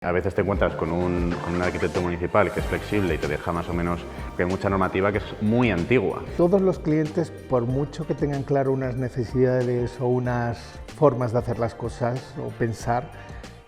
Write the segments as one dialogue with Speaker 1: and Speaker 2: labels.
Speaker 1: A veces te encuentras con un arquitecto municipal que es flexible y te deja más o menos, que hay mucha normativa que es muy antigua.
Speaker 2: Todos los clientes, por mucho que tengan claro unas necesidades o unas formas de hacer las cosas o pensar,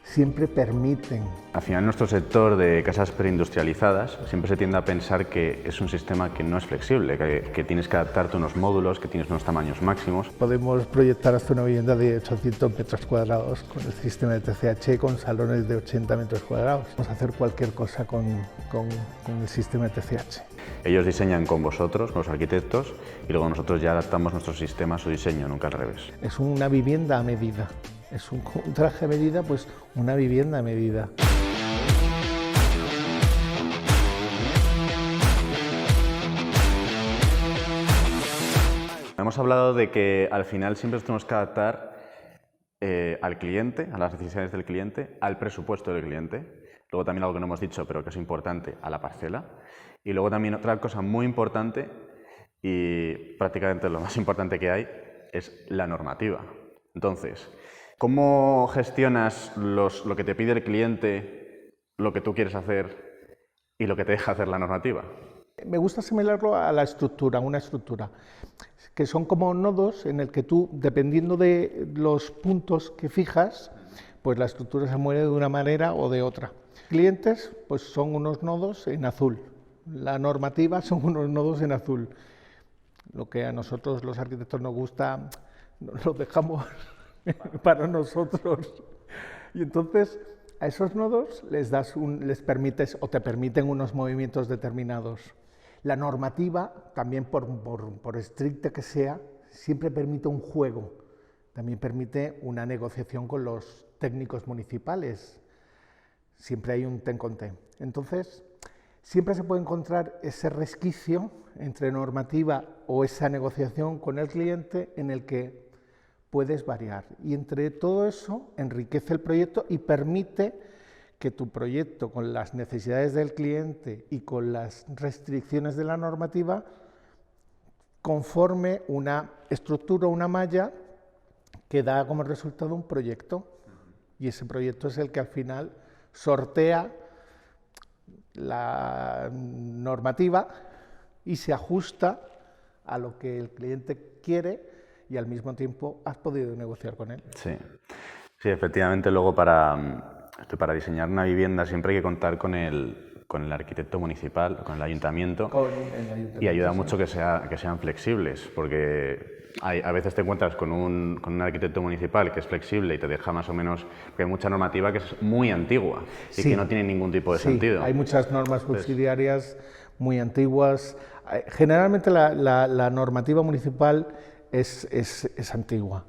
Speaker 2: siempre permiten.
Speaker 1: Al final, nuestro sector de casas preindustrializadas siempre se tiende a pensar que es un sistema que no es flexible, que tienes que adaptarte a unos módulos, que tienes unos tamaños máximos.
Speaker 2: Podemos proyectar hasta una vivienda de 800 metros cuadrados con el sistema de TCH, con salones de 80 metros cuadrados. Podemos hacer cualquier cosa con el sistema de TCH.
Speaker 1: Ellos diseñan con vosotros, con los arquitectos, y luego nosotros ya adaptamos nuestro sistema a su diseño, nunca al revés.
Speaker 2: Es una vivienda a medida. Es un traje a medida, pues una vivienda a medida.
Speaker 1: Hemos hablado de que al final siempre nos tenemos que adaptar al cliente, a las necesidades del cliente, al presupuesto del cliente. Luego también algo que no hemos dicho, pero que es importante, a la parcela. Y luego también otra cosa muy importante, y prácticamente lo más importante que hay, es la normativa. Entonces, ¿cómo gestionas lo que te pide el cliente, lo que tú quieres hacer y lo que te deja hacer la normativa?
Speaker 2: Me gusta asimilarlo a la estructura, una estructura, que son como nodos en el que tú, dependiendo de los puntos que fijas, pues la estructura se mueve de una manera o de otra. Clientes, pues son unos nodos en azul. La normativa son unos nodos en azul. Lo que a nosotros los arquitectos nos gusta, lo dejamos para nosotros. Y entonces a esos nodos les permites o te permiten unos movimientos determinados. La normativa, también por estricta que sea, siempre permite un juego. También permite una negociación con los técnicos municipales. Siempre hay un ten con ten. Entonces, siempre se puede encontrar ese resquicio entre normativa o esa negociación con el cliente en el que puedes variar. Y entre todo eso enriquece el proyecto y permite que tu proyecto, con las necesidades del cliente y con las restricciones de la normativa, conforme una estructura, una malla que da como resultado un proyecto. Y ese proyecto es el que al final sortea la normativa y se ajusta a lo que el cliente quiere y al mismo tiempo has podido negociar con él.
Speaker 1: Sí, sí, efectivamente luego para diseñar una vivienda siempre hay que contar con el arquitecto municipal, con el ayuntamiento, y ayuda mucho que sean flexibles, porque a veces te encuentras con un arquitecto municipal que es flexible y te deja más o menos, porque hay mucha normativa que es muy antigua y que no tiene ningún tipo de sentido.
Speaker 2: Hay muchas normas subsidiarias muy antiguas. Generalmente la normativa municipal es antigua.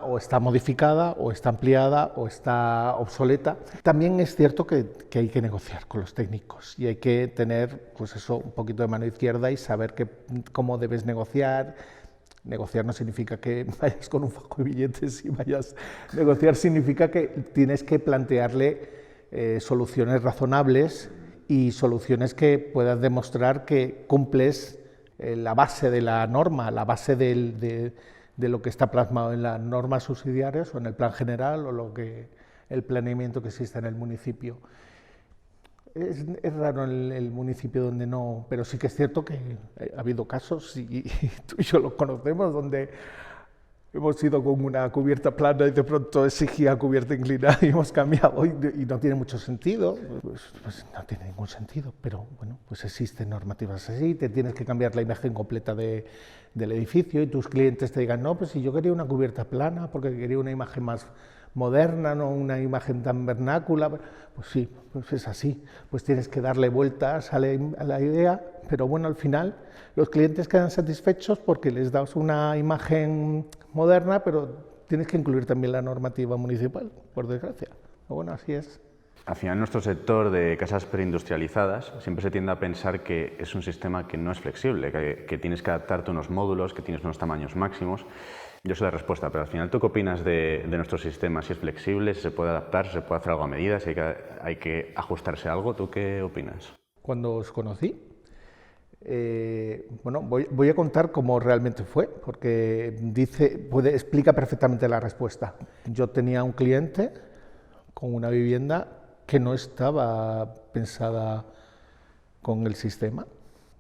Speaker 2: O está modificada, o está ampliada, o está obsoleta. También es cierto que hay que negociar con los técnicos y hay que tener, pues eso, un poquito de mano izquierda y saber cómo debes negociar. Negociar no significa que vayas con un fajo de billetes y vayas. Negociar significa que tienes que plantearle soluciones razonables y soluciones que puedas demostrar que cumples la base de la norma, la base de lo que está plasmado en las normas subsidiarias o en el plan general o el planeamiento que existe en el municipio. Es raro el municipio donde no, pero sí que es cierto que ha habido casos, y tú y yo los conocemos, donde hemos ido con una cubierta plana y de pronto exigía cubierta inclinada y hemos cambiado y no tiene mucho sentido. Pues no tiene ningún sentido, pero bueno, pues existen normativas así, te tienes que cambiar la imagen completa del edificio y tus clientes te digan, no, pues si yo quería una cubierta plana porque quería una imagen más moderna, no una imagen tan vernácula. Pues sí, pues es así, pues tienes que darle vueltas a la idea, pero bueno, al final los clientes quedan satisfechos porque les das una imagen moderna, pero tienes que incluir también la normativa municipal, por desgracia. Pero bueno, así es.
Speaker 1: Al final, nuestro sector de casas preindustrializadas siempre se tiende a pensar que es un sistema que no es flexible, que tienes que adaptarte a unos módulos, que tienes unos tamaños máximos. Yo sé la respuesta, pero al final, ¿tú qué opinas de nuestro sistema? Si es flexible, si se puede adaptar, si se puede hacer algo a medida, si hay que ajustarse a algo, ¿tú qué opinas?
Speaker 2: Cuando os conocí, bueno, voy a contar cómo realmente fue, porque explica perfectamente la respuesta. Yo tenía un cliente con una vivienda que no estaba pensada con el sistema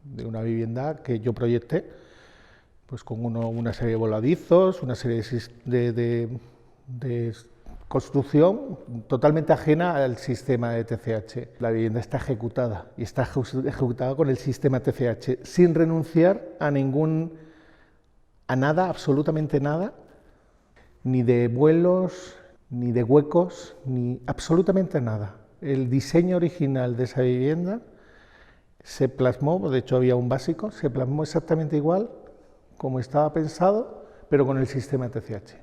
Speaker 2: de una vivienda que yo proyecté, pues con una serie de voladizos, una serie de construcción totalmente ajena al sistema de TCH. La vivienda está ejecutada y está ejecutada con el sistema TCH sin renunciar a nada, absolutamente nada, ni de vuelos, ni de huecos, ni absolutamente nada. El diseño original de esa vivienda se plasmó, de hecho había un básico, se plasmó exactamente igual como estaba pensado, pero con el sistema TCH.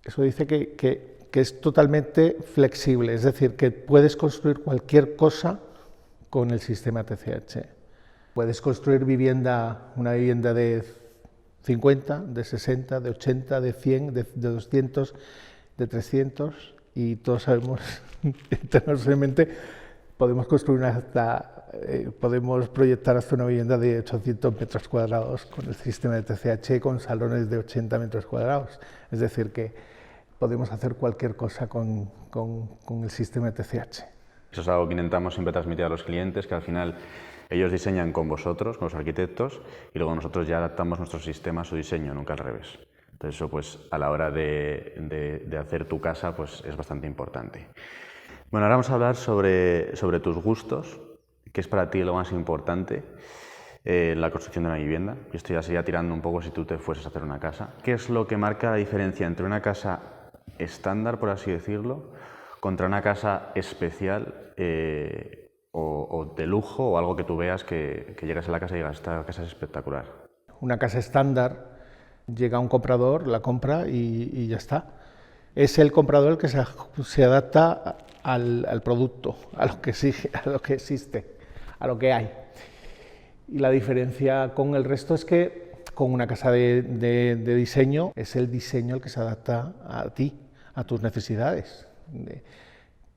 Speaker 2: Eso dice que es totalmente flexible, es decir, que puedes construir cualquier cosa con el sistema TCH. Puedes construir una vivienda de 50, de 60, de 80, de 100, de 200, de 300, y todos sabemos, internamente, podemos proyectar hasta una vivienda de 800 metros cuadrados con el sistema de TCH, con salones de 80 metros cuadrados. Es decir, que podemos hacer cualquier cosa con el sistema de TCH.
Speaker 1: Eso es algo que intentamos siempre transmitir a los clientes, que al final ellos diseñan con vosotros, con los arquitectos, y luego nosotros ya adaptamos nuestro sistema a su diseño, nunca al revés. Entonces eso, pues, a la hora de hacer tu casa, pues, es bastante importante. Bueno, ahora vamos a hablar sobre tus gustos, qué es para ti lo más importante en la construcción de una vivienda. Yo estoy así ya tirando un poco si tú te fueses a hacer una casa. ¿Qué es lo que marca la diferencia entre una casa estándar, por así decirlo, contra una casa especial o de lujo, o algo que tú veas que llegas a la casa y digas, esta casa es espectacular?
Speaker 2: Una casa estándar, llega un comprador, la compra y ya está. Es el comprador el que se adapta al producto, a lo que existe, a lo que hay. Y la diferencia con el resto es que con una casa de diseño, es el diseño el que se adapta a ti, a tus necesidades.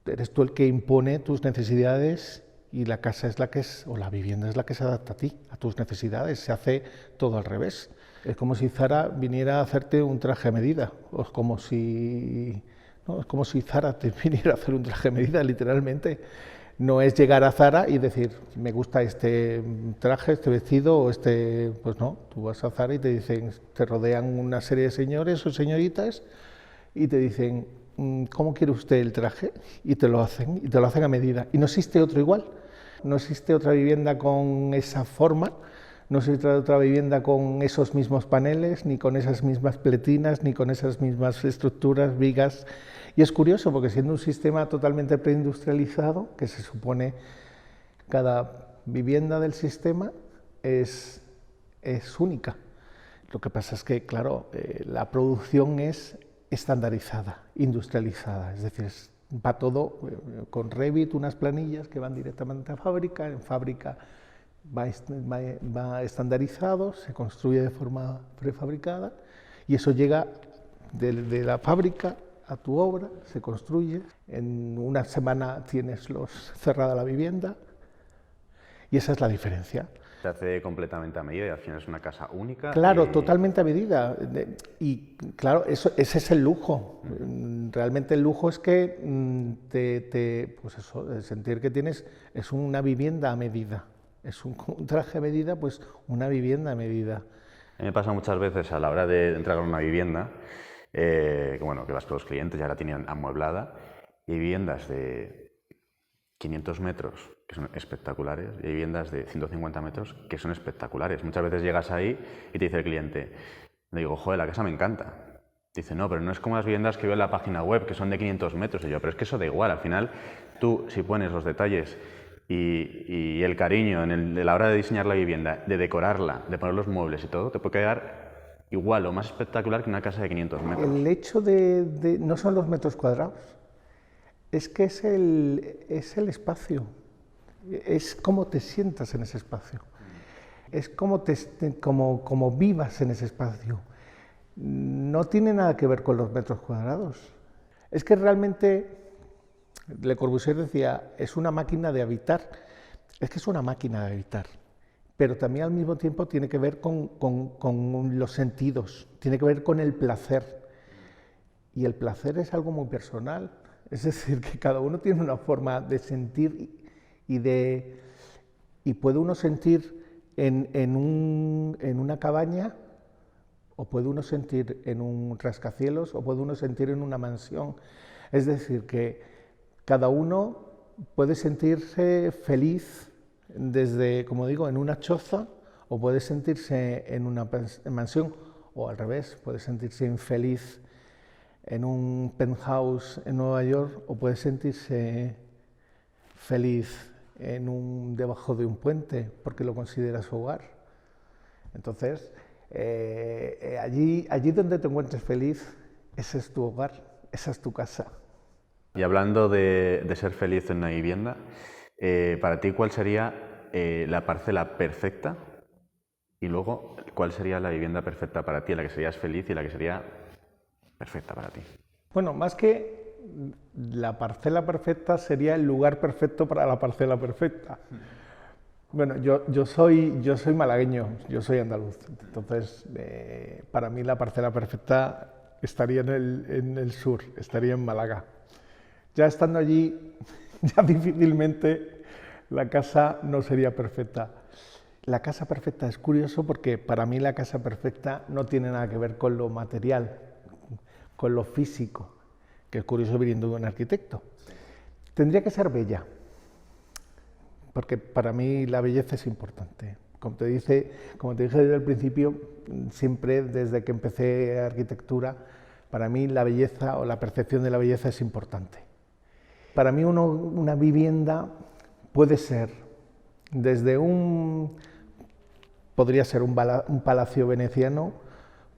Speaker 2: Eres tú el que impone tus necesidades, y la casa es o la vivienda es la que se adapta a ti, a tus necesidades. Se hace todo al revés. Es como si Zara viniera a hacerte un traje a medida, o es como si Zara te viniera a hacer un traje a medida, literalmente. No es llegar a Zara y decir, me gusta este traje, este vestido, o pues no, tú vas a Zara y te rodean una serie de señores o señoritas y te dicen, ¿cómo quiere usted el traje? Y te lo hacen a medida. Y no existe otro igual, no existe otra vivienda con esa forma, no existe otra vivienda con esos mismos paneles, ni con esas mismas pletinas, ni con esas mismas estructuras, vigas. Y es curioso porque, siendo un sistema totalmente preindustrializado, que se supone cada vivienda del sistema es única. Lo que pasa es que, claro, la producción es estandarizada, industrializada, es decir, va todo con Revit, unas planillas que van directamente a fábrica, en fábrica va estandarizado, se construye de forma prefabricada, y eso llega de la fábrica a tu obra, se construye, en una semana tienes cerrada la vivienda, y esa es la diferencia.
Speaker 1: Se hace completamente a medida y al final es una casa única.
Speaker 2: Claro, totalmente a medida. Y claro, ese es el lujo. Realmente el lujo es que pues eso, sentir que es una vivienda a medida. Es un traje a medida, pues una vivienda a medida.
Speaker 1: A mí me pasa muchas veces a la hora de entregar una vivienda, que vas con los clientes, ya la tienen amueblada, y viviendas de 500 metros que son espectaculares, y hay viviendas de 150 metros que son espectaculares. Muchas veces llegas ahí y te dice el cliente, le digo, joder, la casa me encanta. Dice, no, pero no es como las viviendas que veo en la página web, que son de 500 metros. Y yo, pero es que eso da igual, al final tú, si pones los detalles y el cariño de la hora de diseñar la vivienda, de decorarla, de poner los muebles y todo, te puede quedar igual o más espectacular que una casa de 500 metros.
Speaker 2: El hecho no son los metros cuadrados, es que es el espacio. Es cómo te sientas en ese espacio, es cómo vivas en ese espacio. No tiene nada que ver con los metros cuadrados. Es que realmente, Le Corbusier decía, es una máquina de habitar. Es que es una máquina de habitar, pero también al mismo tiempo tiene que ver con los sentidos, tiene que ver con el placer. Y el placer es algo muy personal. Es decir, que cada uno tiene una forma de sentir y puede uno sentir en una cabaña, o puede uno sentir en un rascacielos, o puede uno sentir en una mansión. Es decir, que cada uno puede sentirse feliz desde, como digo, en una choza, o puede sentirse en una mansión, o al revés, puede sentirse infeliz en un penthouse en Nueva York, o puede sentirse feliz debajo de un puente porque lo considera su hogar. Entonces, allí donde te encuentres feliz, ese es tu hogar, esa es tu casa.
Speaker 1: Y hablando de ser feliz en una vivienda, para ti, ¿cuál sería la parcela perfecta? Y luego, ¿cuál sería la vivienda perfecta para ti, la que serías feliz y la que sería perfecta para ti?
Speaker 2: Bueno, más que la parcela perfecta, sería el lugar perfecto para la parcela perfecta. Bueno, yo soy malagueño, yo soy andaluz, entonces para mí la parcela perfecta estaría en el sur, estaría en Málaga. Ya estando allí, ya difícilmente la casa no sería perfecta. La casa perfecta es curioso porque para mí la casa perfecta no tiene nada que ver con lo material, con lo físico, que es curioso viniendo de un arquitecto. Tendría que ser bella, porque para mí la belleza es importante. Como te dije desde el principio, siempre desde que empecé arquitectura, para mí la belleza o la percepción de la belleza es importante. Para mí una vivienda puede ser desde podría ser un palacio veneciano,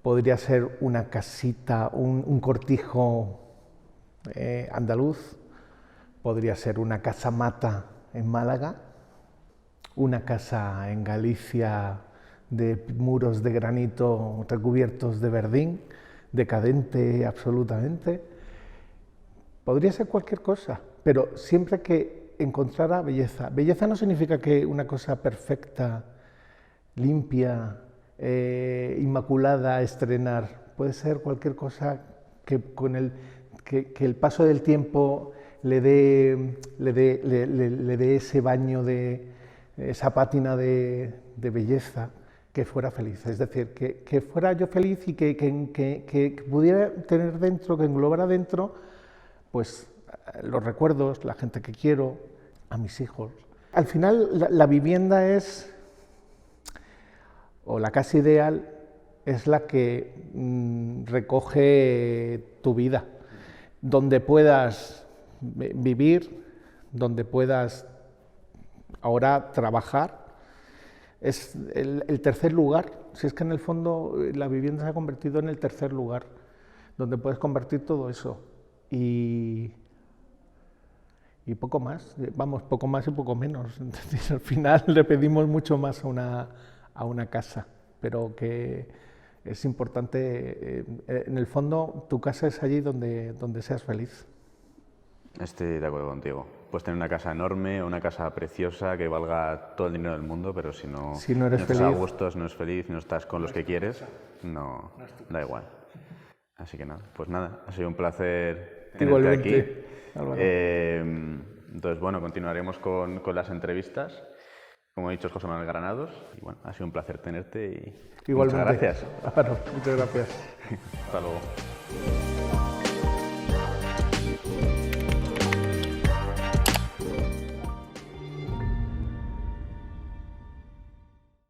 Speaker 2: podría ser una casita, un cortijo andaluz, podría ser una casa mata en Málaga, una casa en Galicia de muros de granito recubiertos de verdín, decadente absolutamente. Podría ser cualquier cosa, pero siempre que encontrara belleza. Belleza no significa que una cosa perfecta, limpia, inmaculada a estrenar. Puede ser cualquier cosa que el paso del tiempo le dé ese baño, esa pátina de belleza, que fuera feliz. Es decir, que fuera yo feliz y que pudiera tener dentro, que englobara dentro, pues los recuerdos, la gente que quiero, a mis hijos. Al final la vivienda o la casa ideal es la que recoge tu vida, donde puedas vivir, donde puedas ahora trabajar. Es el tercer lugar, si es que en el fondo la vivienda se ha convertido en el tercer lugar, donde puedes convertir todo eso. Y poco más, vamos, poco más y poco menos. Entonces, al final le pedimos mucho más a una casa, pero que es importante, en el fondo tu casa es allí donde seas feliz.
Speaker 1: Estoy de acuerdo contigo. Puedes tener una casa enorme, una casa preciosa que valga todo el dinero del mundo, pero si no
Speaker 2: eres
Speaker 1: estás
Speaker 2: feliz,
Speaker 1: a gusto, si no eres feliz, no estás con los que quieres, no da igual. Así que nada, pues nada, ha sido un placer tenerte
Speaker 2: igualmente,
Speaker 1: aquí. Entonces, bueno, continuaremos con las entrevistas. Como he dicho, es José Manuel Granados. Y bueno, ha sido un placer tenerte y
Speaker 2: igualmente.
Speaker 1: muchas gracias.
Speaker 2: Claro, muchas gracias.
Speaker 1: Hasta luego.